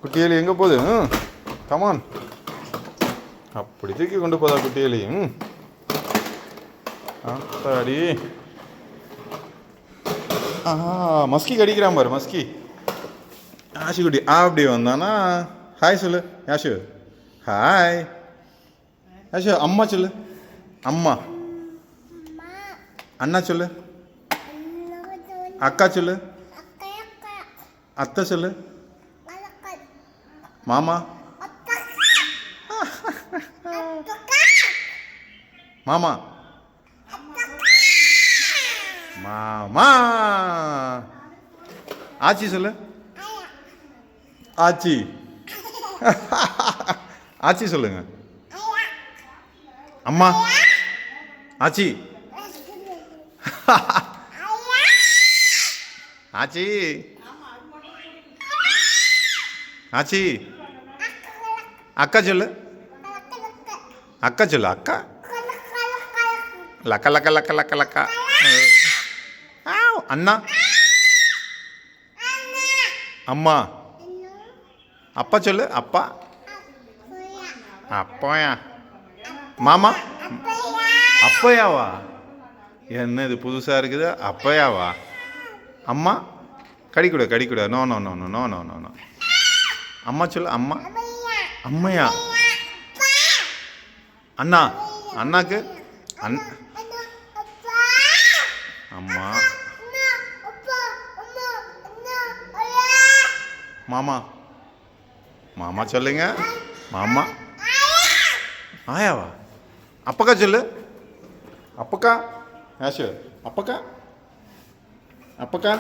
குட்டியலி எங்கே போகுது? கமான். அப்படி தூக்கி கொண்டு போதா குட்டியலி? அடி. மஸ்கி கடிக்கிறான் பாரு, மஸ்கி. யாஷு குட்டி அப்படி வந்தானா ஹாய் சொல்லு யாஷு. ஹாய் யாஷு. அம்மா சொல்லு. அம்மா. அண்ணா சொல்லு. அக்கா சொல்லு. அத்தை சொல்லு. மாமா. மாமா. மாமா. ஆச்சி சொல்லு. ஆச்சி. ஆச்சி சொல்லுங்க. அம்மா. ஆச்சி. ஆச்சி. ஆச்சி. அக்கா சொல்லு. அக்கா சொல்லு. அக்கா. லக்க லக்க லக்க லக்க லக்கா. அண்ணா. அம்மா. அப்பா சொல்லு. அப்பா. அப்போயா. மாமா. அப்பயாவா? என்ன இது புதுசாக இருக்குது? அப்பயாவா? அம்மா. கடிக்கூட கடிக்கூட. No no no no no no no no. அம்மா சொல்லு. அம்மா. அம்மையா? அண்ணா. அண்ணாக்கு. அம்மா. மாமா. மாமா சொல்லுங்க. மாமா. ஆயாவா? அப்பக்கா சொல்லு. அப்பக்கா. யாஷு. அப்பக்கா. அப்பக்கா.